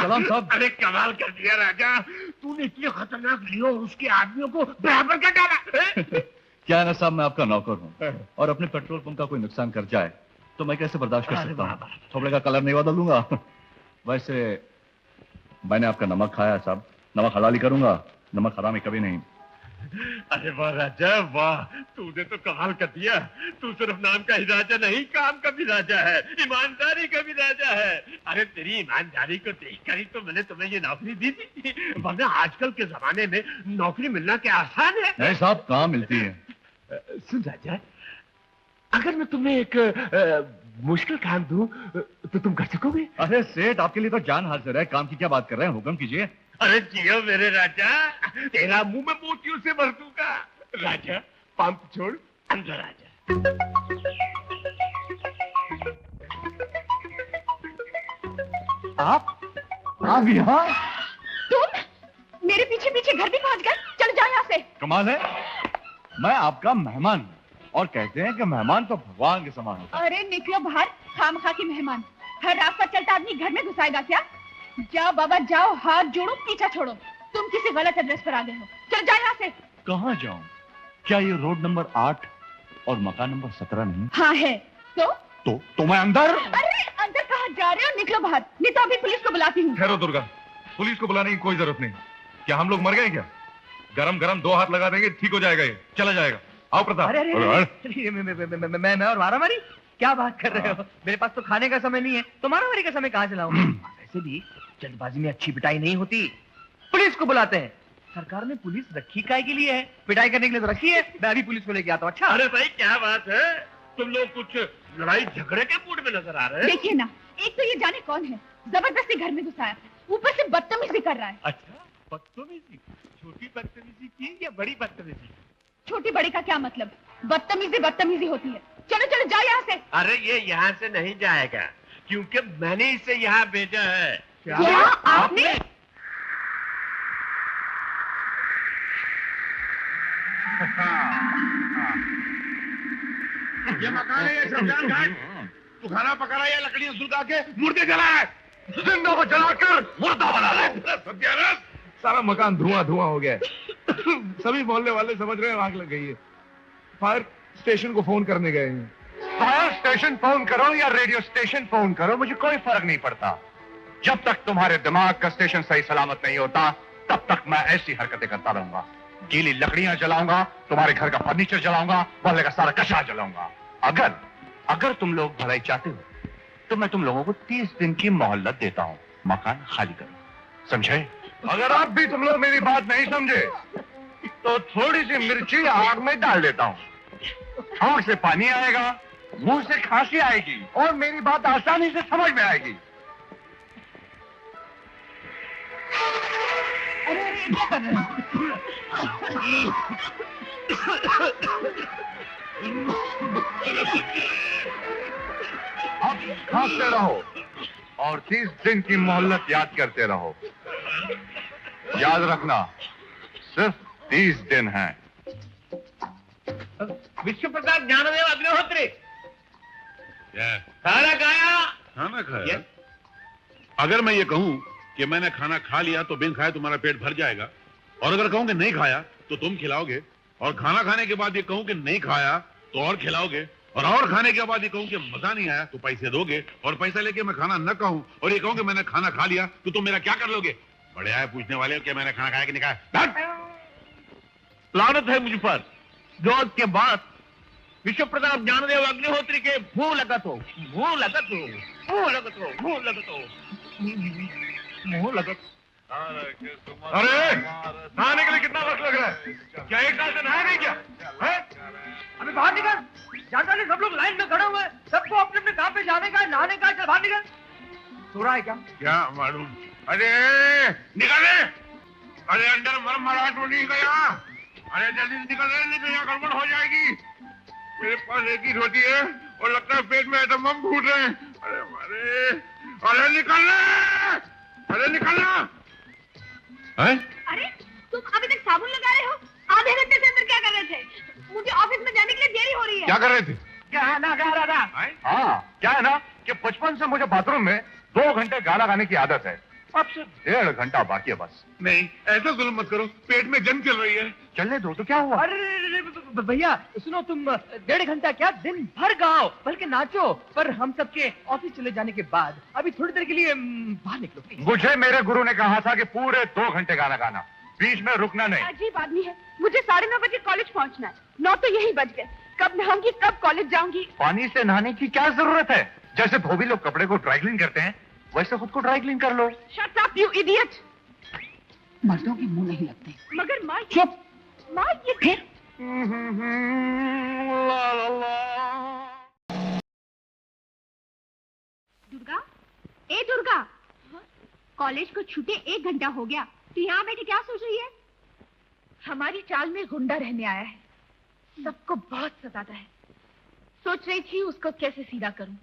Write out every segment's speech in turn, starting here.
सलाम साहब। अरे कमाल कर दिया राजा, तूने इतने खतरनाक लियो और उसके आदमियों को बराबर कर डाला। क्या है ना साहब, मैं आपका नौकर हूँ और अपने पेट्रोल पंप का कोई नुकसान कर जाए तो मैं कैसे बर्दाश्त कर सकता हूँ? थोड़े का कलर नहीं बदल दूंगा। वैसे मैंने आपका नमक खाया साहब, नमक हलाल ही करूंगा, नमक हरामी कभी नहीं। अरे वाह राजा वाह, तूने तो कमाल कर दिया। तू सिर्फ नाम का ही राजा नहीं, काम का भी राजा है, ईमानदारी का भी राजा है। अरे तेरी ईमानदारी को देखकर ही तो मैंने तुम्हें ये नौकरी दी थी, वरना आजकल के जमाने में नौकरी मिलना क्या आसान है? नहीं साहब, कहाँ मिलती है। सुन राजा, अगर मैं तुम्हें एक मुश्किल काम दूं तो तुम कर सकोगे? अरे सेठ, आपके लिए तो जान हाजिर है, काम की क्या बात कर रहे हैं, हुक्म कीजिए। अरे जियो मेरे राजा, तेरा मुंह में मोतियों से भर दूंगा। राजा पंप छोड़, अंदर आ जा। आप यहाँ? तुम मेरे पीछे पीछे घर भी पहुंच गए? चल जाओ यहाँ से। कमाल है, मैं आपका मेहमान हूँ और कहते हैं कि मेहमान तो भगवान के समान होता है। अरे निकलो बाहर, खामखा की मेहमान। हर रास्ता चलता आदमी घर में घुसाएगा क्या? जाओ बाबा जाओ, हाथ जोड़ो, पीछा छोड़ो। तुम किसी गलत एड्रेस पर आ गए हो, चल जाओ यहाँ से। कहाँ जाऊँ? क्या ये रोड नंबर 8 और मकान नंबर 17 नहीं? हाँ है। तो मैं अंदर? अरे अंदर कहाँ जा रहे हो? निकलो बाहर, नहीं तो अभी पुलिस को बुलाती हूँ। ठहरो दुर्गा, पुलिस को बुलाने की कोई जरूरत नहीं। क्या हम लोग मर गए क्या? गरम गरम 2 हाथ लगा देंगे, ठीक हो जाएगा, ये चला जाएगा। आओ प्रताप। मैं और मारामारी? क्या बात कर रहे हो? मेरे पास तो खाने का समय नहीं है, तो मारामारी का समय कहाँ चलाऊं? वैसे भी जल्दबाजी में अच्छी पिटाई नहीं होती, पुलिस को बुलाते हैं। सरकार ने पुलिस रखी काय के लिए है? पिटाई करने के लिए तो रखी है। मैं अभी पुलिस को लेके आता हूँ। अच्छा। अरे भाई क्या बात है, तुम लोग कुछ लड़ाई झगड़े के मूड में नजर आ रहे हैं। देखिए ना, एक तो ये जाने कौन है, जबरदस्ती घर में घुसाया, ऊपर से बदतमीजी कर रहा है। अच्छा, बदतमीजी? छोटी बदतमीजी की या बड़ी बदतमीजी? छोटी बड़ी का क्या मतलब? बदतमीजी बदतमीजी होती है। चलो चलो जाओ यहाँ से। अरे ये यहाँ से नहीं जाएगा, क्योंकि मैंने इसे यहाँ भेजा है। क्या आपने? ये मकान है, ये शमशान घाट। तू खाना पका रहा है या लकड़ियां सुलगा के मुर्दे जला है? जिंदा को जलाकर मुर्दा बना रहा है। सत्यानाश, सारा मकान धुआं धुआं हो गया है। सभी मोहल्ले वाले समझ रहे हैं आग लग गई है। फायर स्टेशन को फोन करने गए हैं। फायर स्टेशन फोन करो या रेडियो स्टेशन फोन करो, मुझे कोई फर्क नहीं पड़ता। जब तक तुम्हारे दिमाग का स्टेशन सही सलामत नहीं होता, तब तक मैं ऐसी हरकतें करता रहूंगा। गीली लकड़ियां जलाऊंगा, तुम्हारे घर का फर्नीचर जलाऊंगा, मोहल्ले का सारा कचरा जलाऊंगा। अगर तुम लोग भलाई चाहते हो तो मैं तुम लोगों को 30 दिन की मोहल्लत देता हूं, मकान खाली करो, समझे? अगर आप भी तुम लोग मेरी बात नहीं समझे तो थोड़ी सी मिर्ची आग में डाल देता हूं। आंख से पानी आएगा, मुंह से खांसी आएगी और मेरी बात आसानी से समझ में आएगी। अब खांसते रहो और 30 दिन की मोहल्लत याद करते रहो। याद रखना, सिर्फ 30 दिन है। विश्व प्रसाद ज्ञानदेव अग्निहोत्री, खाना खाया? खाना खाया? अगर मैं ये कहूं कि मैंने खाना खा लिया तो बिन खाए तुम्हारा पेट भर जाएगा, और अगर कहूं कि नहीं खाया तो तुम खिलाओगे, और खाना खाने के बाद ये कहूं कि नहीं खाया तो और खिलाओगे, और खाने के बाद ये कहूं कि मजा नहीं आया तो पैसे दोगे, और पैसा लेके मैं खाना न कहूं और ये कहूं कि मैंने खाना खा लिया तो तुम मेरा क्या कर लोगे? बड़े आए पूछने वाले हो कि मैंने खाना खाया कि नहीं खाया। लानत है मुझ पर जो के बाद विश्व प्रताप ज्ञानदेव अग्निहोत्री के मुंह लगत हो, मुंह लगत हो, मुंह लगत हो, मुंह लगत हो, मुंह लगत। अरे नहाने के लिए कितना वक्त लग रहा है? क्या एक साल से नहाया नहीं क्या? है? अभी बाहर निकल। जानता नहीं, सब लोग लाइन में खड़े हुए हैं, सबको अपने अपने काम पे जाने का है, नहाने का है। चल बाहर निकल। सो रहा है क्या? क्या मालूम। अरे निकले, अरे अंदर मरमराहट हो नहीं गया। अरे जल्दी निकल रहे, नहीं तो यहाँ गड़बड़ हो जाएगी। मेरे पास एक ही रोटी है और लगता है पेट में आइटम बम फूट रहे हैं। अरे अरे निकलना, अरे निकलना। अरे तुम अभी तक साबुन लगा रहे हो? आधे घंटे से अंदर क्या कर रहे थे? मुझे ऑफिस में जाने के लिए देरी हो रही है। क्या कर रहे थे? गाना गा रहा था। हाँ, क्या है ना कि बचपन से मुझे बाथरूम में 2 घंटे गाना गाने की आदत है। अब सिर्फ 1.5 घंटा बाकी है बस। नहीं, ऐसा जुल्म मत करो, पेट में जंग चल रही है। चलने दो तो क्या हुआ? अरे भैया सुनो, तुम 1.5 घंटा क्या, दिन भर गाओ, बल्कि नाचो, पर हम सबके ऑफिस चले जाने के बाद अभी थोड़ी देर के लिए बाहर निकलो प्लीज। मुझे मेरे गुरु ने कहा था कि पूरे 2 घंटे गाना गाना, बीच में रुकना नहीं। अजीब आदमी है, मुझे 9:30 बजे कॉलेज पहुंचना है, 9 तो यही बज गए। कब नहाऊंगी, कब कॉलेज जाऊंगी? पानी से नहाने की क्या जरूरत है? जैसे धोबी लोग कपड़े को ड्राई क्लीन करते हैं, वैसे खुद को ड्राई क्लीन कर लो। Shut up you idiot. मर्दों के मुंह नहीं लगते। मगर माँ, चुप। माँ ये फिर दुर्गा, ए दुर्गा, कॉलेज को छूटे 1 घंटा हो गया, तू यहाँ बैठे क्या सोच रही है? हमारी चाल में गुंडा रहने आया है, सबको बहुत सताता है। सोच रही थी उसको कैसे सीधा करूं।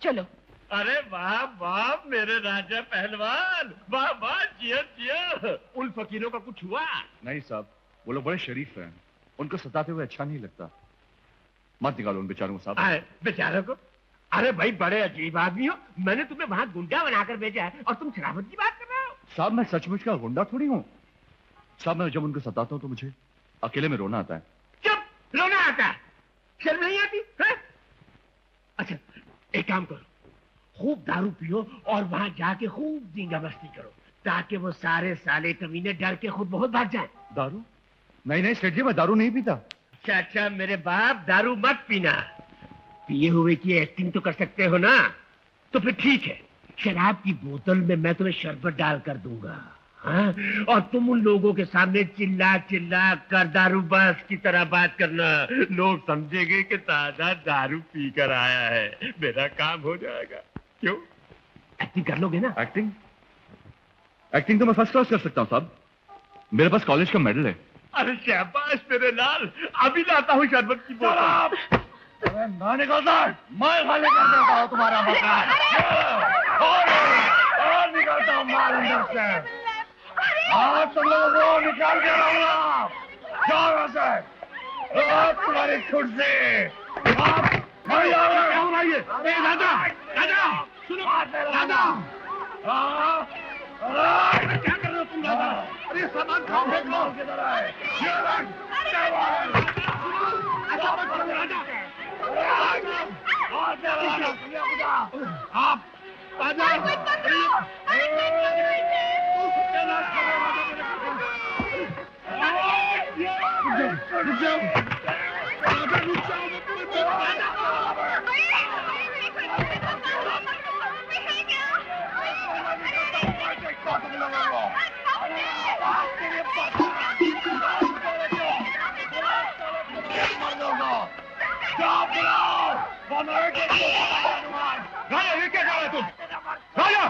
चलो। अरे वाह वाह मेरे राजा पहलवान, वाह वाह, जियो जियो। उन फकीरों का कुछ हुआ? नहीं साहब, वो लोग बड़े शरीफ हैं, उनको सताते हुए अच्छा नहीं लगता। मत निकालो उन बेचारों को साहब। बेचारों को? अरे भाई बड़े अजीब आदमी हो, मैंने तुम्हें वहां गुंडा बनाकर भेजा है और तुम शराबत की बात कर रहे हो। साहब मैं सचमुच का गुंडा थोड़ी हूँ साहब, मैं जब उनको सताता हूँ तो मुझे अकेले में रोना आता है। चुप, रोना आता है? शर्म नहीं आती है? अच्छा एक काम करो, खूब दारू पियो और वहां जाके खूब दींगा मस्ती करो, ताकि वो सारे साले कमीने डर के खुद बहुत भाग जाए। दारू? नहीं नहीं सेठ जी, मैं दारू नहीं पीता। अच्छा अच्छा मेरे बाप, दारू मत पीना। पिए हुए की एक्टिंग तो कर सकते हो ना, तो फिर ठीक है, शराब की बोतल में मैं तुम्हें शरबत डाल कर दूंगा, हाँ? और तुम उन लोगों के सामने चिल्ला चिल्ला कर दारू बस की तरह बात करना, लोग समझेंगे कि ताजा दारू पी कर आया है, मेरा काम हो जाएगा। क्यों? एक्टिंग कर लोगे ना? एक्टिंग? एक्टिंग तो मैं फर्स्ट क्लास कर सकता हूँ साहब, मेरे पास कॉलेज का मेडल है। अरे शाबाश मेरे लाल, अभी लाता हूँ शरबत की बोतल। अरे ना निकलता, मैं खाली कर देता हूँ तुम्हारा मकान। और निकलता हूँ माल अंदर से। आज तुम लोगों को निकाल के रहूंगा। जाओ वहाँ से। तुम्हारी कुर्सी। राजा, राजा, सुनो, राजा। क्या कर रहे हो तुम राजा? अरे सामान खाओ फेंको किधर है? आप राजा ये क्या कर रहे तुम? राजा!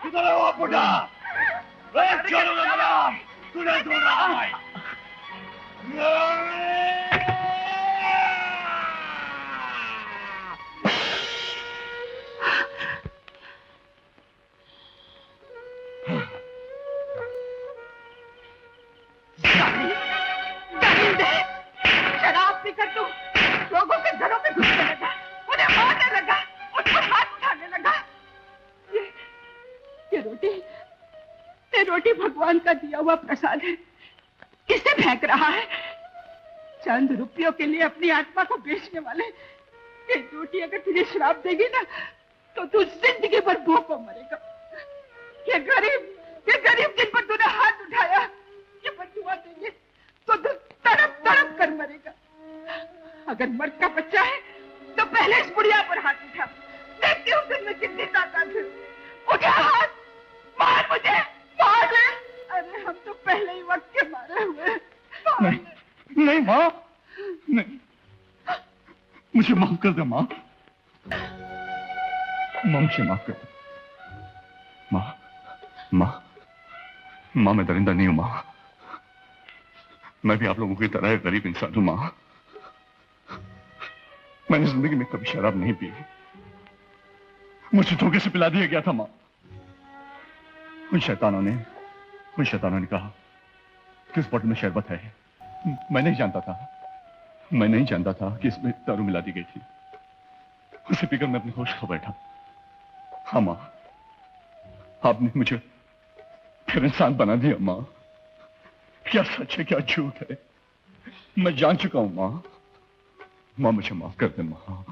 किधर है वो बुढ़ा? तूने ढूंढ रहा है। शराब पीकर तू लोगों के घरों पे घुसने लगा, उन्हें मारने लगा, उन पर हाथ उठाने लगा। ये रोटी भगवान का दिया हुआ प्रसाद है, इसे फेंक रहा है। चंद रुपयों के लिए अपनी आत्मा को बेचने वाले, ये रोटी अगर तुझे श्राप देगी ना, तो तू जिंदगी भर भूखों मरेगा। ये गरीब जिन पर तूने हाथ उठाया, ये बदुआ देंगे तो तू तड़प तड़प कर मरेगा। अगर मर्द का बच्चा है तो पहले इस बुढ़िया पर हाथ उठा, देखती हूँ तुझमें कितनी ताकत है। उठा हाथ, मार मुझे, मार ले। अरे हम तो पहले ही वक्त के मारे हुए। नहीं माँ, नहीं, मुझे माफ कर दे माँ, मुझे माफ कर दे माँ, मैं दरिंदा नहीं हूँ माँ, मैं भी आप लोगों की तरह गरीब इंसान हूँ माँ। मैंने जिंदगी में कभी शराब नहीं पी, मुझे धोखे से पिला दिया गया था माँ। उन शैतानों ने कहा कि इस बोतल में शरबत है, मैं नहीं जानता था, मैं नहीं जानता था कि इसमें दारू मिला दी गई थी। उसी पीकर मैं अपने होश खो बैठा। हाँ माँ, आपने मुझे फिर इंसान बना दिया माँ। क्या सच है क्या झूठ है, मैं जान चुका हूं माँ। माँ मुझे माफ कर दे माँ।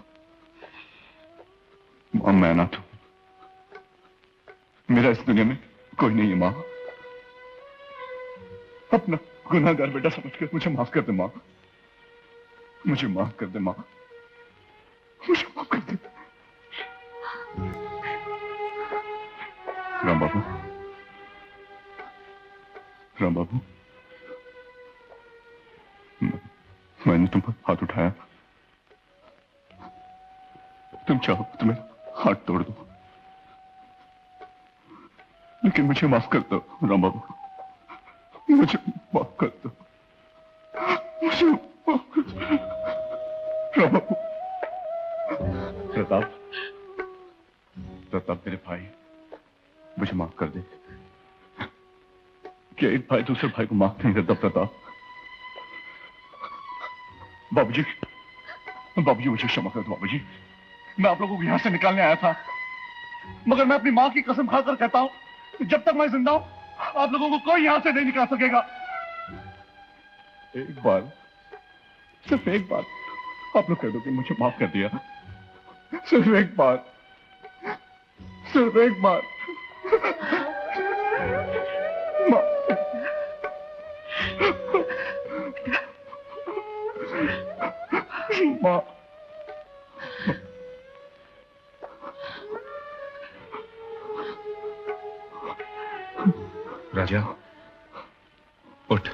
माँ मैं अनाथ हूं, मेरा इस दुनिया में कोई नहीं है माँ। अपना गुनाहगार बेटा समझकर मुझे माफ कर दे माँ। मुझे माफ कर दे माँ, मुझे माफ कर दे। राम बाबू, राम बाबू, मैंने तुम पर हाथ उठाया। तुम चाहो तुम्हें हाथ तोड़ दो, लेकिन मुझे माफ कर दो राम बाबू, मुझे माफ कर दो, मुझे माफ कर दो राम बाबू। प्रताप, प्रताप मेरे भाई, मुझे माफ कर दे। क्या एक भाई दूसरे भाई को माफ नहीं करता प्रताप? बाबूजी, बाबूजी मुझे क्षमा कर दो बाबूजी। मैं आप लोगों को यहां से निकालने आया था, मगर मैं अपनी मां की कसम खाकर कहता हूं, जब तक मैं जिंदा हूं आप लोगों को कोई यहां से नहीं निकाल सकेगा। एक बार, सिर्फ एक बार आप लोग कह दो कि मुझे माफ कर दिया। सिर्फ एक बार, सिर्फ एक बार। मां, राजा उठ।